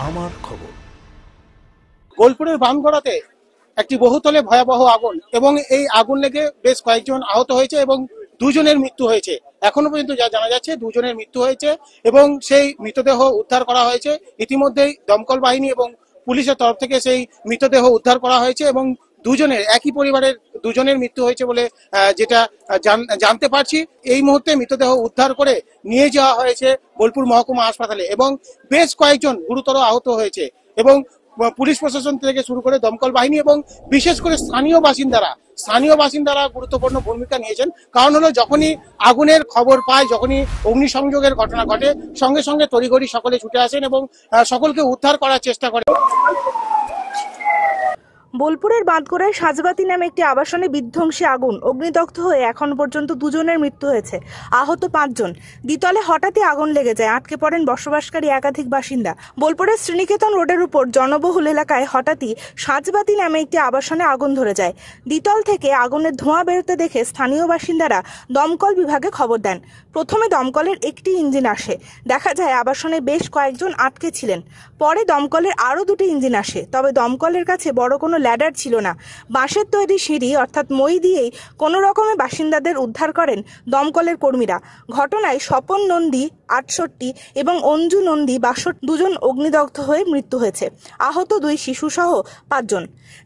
আমার খবর। বোলপুরের বামগড়াতে একটি বহুতলে ভয়াবহ আগুন এবং এই আগুন লেগে বেশ কয়েকজন আহত হয়েছে এবং দুজনের মৃত্যু হয়েছে। এখনো পর্যন্ত যা জানা যাচ্ছে দুজনের মৃত্যু হয়েছে এবং সেই মৃতদেহ উদ্ধার করা হয়েছে। ইতিমধ্যেই দমকল বাহিনী এবং পুলিশের তরফ থেকে সেই মৃতদেহ উদ্ধার করা হয়েছে এবং দুজনের একই পরিবারের দুজনের মৃত্যু হয়েছে বলে যেটা জানতে পারছি। এই মুহূর্তে মৃতদেহ উদ্ধার করে নিয়ে যাওয়া হয়েছে বোলপুর মহকুমা হাসপাতালে এবং বেশ কয়েকজন গুরুতর আহত হয়েছে এবং পুলিশ প্রশাসন থেকে শুরু করে দমকল বাহিনী এবং বিশেষ করে স্থানীয় বাসিন্দারা গুরুত্বপূর্ণ ভূমিকা নিয়েছেন। কারণ হলো যখনই আগুনের খবর পায়, যখনই অগ্নিসংযোগের ঘটনা ঘটে, সঙ্গে সঙ্গে তড়িঘড়ি সকলে ছুটে আসেন এবং সকলকে উদ্ধার করার চেষ্টা করেন। বোলপুরের বাঁধগড়ায় সাজবাতি নামে একটি আবাসনে বিধ্বংসী আগুন, অগ্নিদগ্ধ হয়ে এখন পর্যন্ত দুজনের মৃত্যু হয়েছে, আহত 5 জন। দ্বিতলে হঠাৎই আগুন লেগে যায়, আটকে পড়েন বসবাসকারী একাধিক বাসিন্দা। বোলপুরের শ্রীনিকেতন রোডের উপর জনবহুল এলাকায় হঠাৎই সাজবাতি নামে একটি আবাসনে আগুন ধরে যায়। দ্বিতল থেকে আগুনের ধোঁয়া বেরোতে দেখে স্থানীয় বাসিন্দারা দমকল বিভাগে খবর দেন। প্রথমে দমকলের একটি ইঞ্জিন আসে, দেখা যায় আবাসনে বেশ কয়েকজন আটকে ছিলেন। পরে দমকলের আরও 2টি ইঞ্জিন আসে, তবে দমকলের কাছে বড় কোনো ল্যাডার ছিল না। বাঁশের তৈরি সিঁড়ি অর্থাৎ মই দিয়েই কোনো রকমে বাসিন্দাদের উদ্ধার করেন দমকলের কর্মীরা। ঘটনায় স্বপন নন্দী 68 এবং অঞ্জু নন্দী 62 দুজন অগ্নিদগ্ধ হয়ে মৃত্যু হয়েছে, আহত 2 শিশু সহ 5 জন।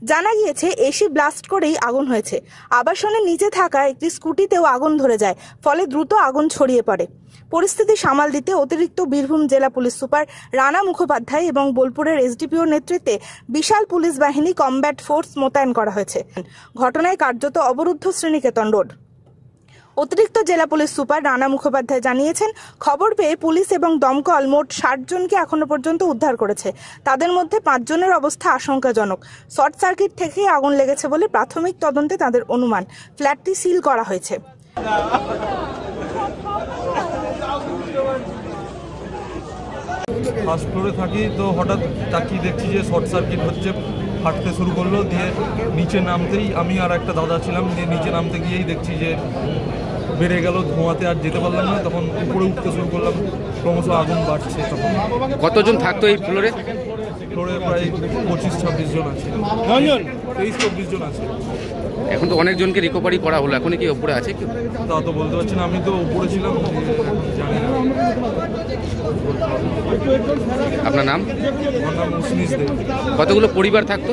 জানা গিয়েছে এসি ব্লাস্ট করেই আগুন হয়েছে। আবাসনের নিচে থাকা একটি স্কুটিতেও আগুন ধরে যায়, ফলে দ্রুত আগুন ছড়িয়ে পড়ে। পরিস্থিতি সামাল দিতে অতিরিক্ত বীরভূম জেলা পুলিশ সুপার রানা মুখোপাধ্যায় এবং বোলপুরের এসডিপিওর নেতৃত্বে বিশাল পুলিশ বাহিনী কমব্যাট ফোর্স মোতায়েন করা হয়েছে। ঘটনায় কার্যত অবরুদ্ধ শ্রীনিকেতন রোড। অতিরিক্ত জেলা পুলিশ সুপার রানা মুখোপাধ্যায় জানিয়েছেন, খবর পেয়ে পুলিশ এবং দমকল মোট 60 জনকে এখনো পর্যন্ত উদ্ধার করেছে। তাদের মধ্যে 5 জনের অবস্থা আশঙ্কাজনক। শর্ট সার্কিট থেকেই আগুন লেগেছে বলে প্রাথমিক তদন্তে তাদের অনুমান। ফ্ল্যাটটি সিল করা হয়েছে। ফার্স্ট ফ্লোরে থাকি, তো হঠাৎ তাকিয়ে দেখছি যে শর্ট সার্কিট হচ্ছে, ফাটতে শুরু করলো। দিয়ে নিচে নামতেই আমি আর একটা দাদা ছিলাম, দিয়ে নিচে নামতে গিয়েই দেখছি যে বেড়ে গেল ধোঁয়াতে, আর যেতে পারলাম না। তখন উপরে উঠতে শুরু করলাম, ক্রমশ আগুন বাড়ছে। তখন কতজন থাকতো এই ফ্লোরে? ফ্লোরে প্রায় 25-26 জন আছে, 23-24 জন আছে। এখন তো অনেকজনকে রিকভারি করা হলো, এখন কি উপরে আছে কেউ? তা তো বলতে পারছি না, আমি তো উপরে ছিলাম, জানি না। আপনার নাম? আমার নাম উসনিস দে। কতগুলো পরিবার থাকতো?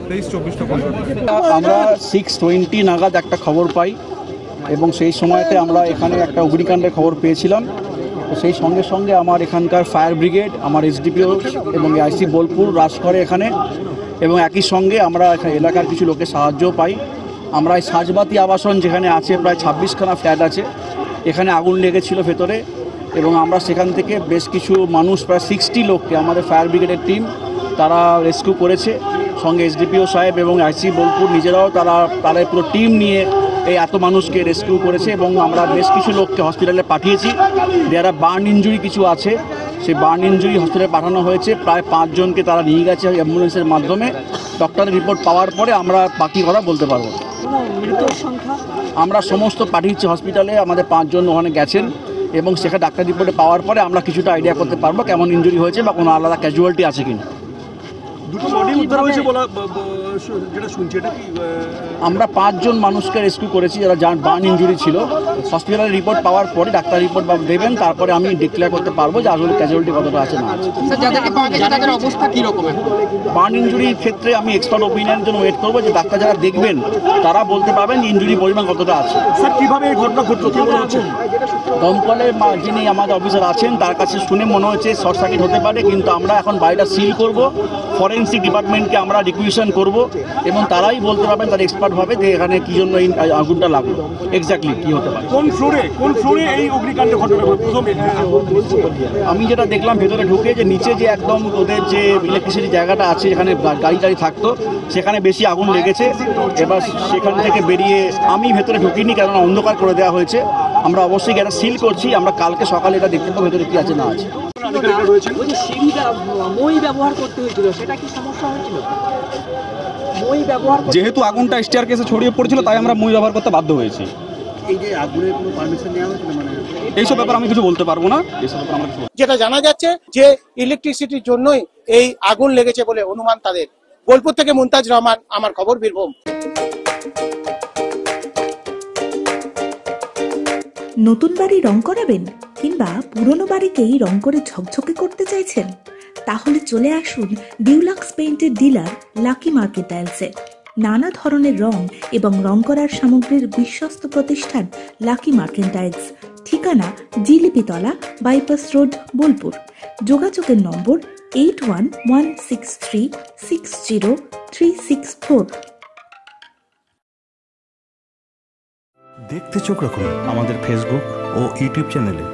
23-24টা পরিবার। আমরা 6:20 নাগাদ একটা খবর পাই এবং সেই সময়তে আমরা এখানে একটা অগ্নিকাণ্ডের খবর পেয়েছিলাম। তো সেই সঙ্গে সঙ্গে আমার এখানকার ফায়ার ব্রিগেড, আমার এসডিপিও এবং আইসি বোলপুর রাশ করে এখানে, এবং একই সঙ্গে আমরা এলাকার কিছু লোকের সাহায্যও পাই। আমরা এই সাজবাতি আবাসন যেখানে আছে প্রায় 26খানা ফ্ল্যাট আছে, এখানে আগুন লেগেছিল ভেতরে, এবং আমরা সেখান থেকে বেশ কিছু মানুষ প্রায় 60 লোককে আমাদের ফায়ার ব্রিগেডের টিম তারা রেস্কিউ করেছে। সঙ্গে এসডিপিও সাহেব এবং আইসি বোলপুর নিজেরাও তারা পুরো টিম নিয়ে এই এত মানুষকে রেস্কিউ করেছে এবং আমরা বেশ কিছু লোককে হসপিটালে পাঠিয়েছি। যারা বার্ন ইঞ্জুরি কিছু আছে, সেই বার্ন ইঞ্জুরি হসপিটালে পাঠানো হয়েছে। প্রায় 5 জনকে তারা নিয়ে গেছে অ্যাম্বুলেন্সের মাধ্যমে। ডক্টরের রিপোর্ট পাওয়ার পরে আমরা বাকি কথা বলতে পারবো। আমরা সমস্ত পাঠিয়েছি হসপিটালে, আমাদের 5 জন ওখানে গেছেন এবং সেখানে ডাক্তার রিপোর্টে পাওয়ার পরে আমরা কিছুটা আইডিয়া করতে পারবো কেমন ইঞ্জুরি হয়েছে বা কোনো আলাদা ক্যাজুয়ালিটি আছে কিনা। দুটো বডি উদ্ধার হয়েছে বলা যেটা শুনছি, এটা কি? আমরা 5 জন মানুষকে রেস্কিউ করেছি যারা বার্ন ইঞ্জুরি ছিল। হসপিটালের রিপোর্ট পাওয়ার পরে ডাক্তার রিপোর্ট দেবেন, তারপরে আমি ডিক্লেয়ার করতে পারবো যে আসলে ক্যাজুয়ালিটি কতটা আছে না আছে। তাদের অবস্থা কীরকম? বার্ন ইঞ্জুরির ক্ষেত্রে আমি এক্সপার্ট ওপিনিয়নের জন্য ওয়েট করবো, যে ডাক্তার যারা দেখবেন তারা বলতে পারবেন ইঞ্জুরি পরিমাণ কতটা আছে। স্যার কীভাবে এই ঘটনা ঘটলো কি মনে হচ্ছে? দমকলের যিনি আমাদের অফিসার আছেন তার কাছে শুনে মনে হচ্ছে শর্ট সার্কিট হতে পারে, কিন্তু আমরা এখন বাড়িটা সিল করব, ফরেন্সিক ডিপার্টমেন্টকে আমরা রিকুয়েশন করব এবং তারাই বলতে পারবেন, তারা এক্সপার্টভাবে যে এখানে কী জন্য এই আগুনটা লাগলো, এক্স্যাক্টলি কী হতে পারে। কোন ফ্লোরে এই অগ্নিকাণ্ডের ঘটনা ঘটলো? আমি যেটা দেখলাম ভেতরে ঢুকে, যে নিচে যে একদম ওদের যে ইলেকট্রিসিটি জায়গাটা আছে যেখানে গাড়ি টাড়ি থাকতো, সেখানে বেশি আগুন লেগেছে। এবার সেখান থেকে বেরিয়ে আমি ভেতরে ঢুকিনি, কেননা অন্ধকার করে দেওয়া হয়েছে। আমরা অবশ্যই এটা সিল করছি, আমরা কালকে সকালে এটা দেখতে পাবো ভেতরে কী আছে না আছে। যেহেতু আগুনটা স্টেয়ারকেসে ছড়িয়ে পড়েছিল, তাই আমরা মই ব্যবহার করতে বাধ্য হয়েছি। এই যে আগুনের কোনো পারমিশন নেওয়া হয়েছিল মানে এইসব ব্যাপারে আমি কিছু বলতে পারবো না, এইসব ব্যাপারে আমরা কিছু যেটা জানা যাচ্ছে যে ইলেকট্রিসিটির জন্যই এই আগুন লেগেছে বলে অনুমান তাদের। বোলপুর থেকে মুনতাজ রহমান, আমার খবর, বীরভূম। নতুন বাড়ি রং করাবেন কিংবা পুরনো বাড়িকেই রং করে ঝকঝকে করতে চাইছেন? তাহলে চলে আসুন ডিউলাক্স পেইন্টের ডিলার লাকি মার্কেট টাইলসে। নানা ধরনের রং এবং রং করার সামগ্রীর বিশ্বস্ত প্রতিষ্ঠান লাকি মার্কেট টাইলস। ঠিকানা জিলিপিতলা, বাইপাস রোড, বোলপুর। যোগাযোগের নম্বর 8116360364। দেখতে চোখ রাখুন আমাদের ফেসবুক ও ইউটিউব চ্যানেলে।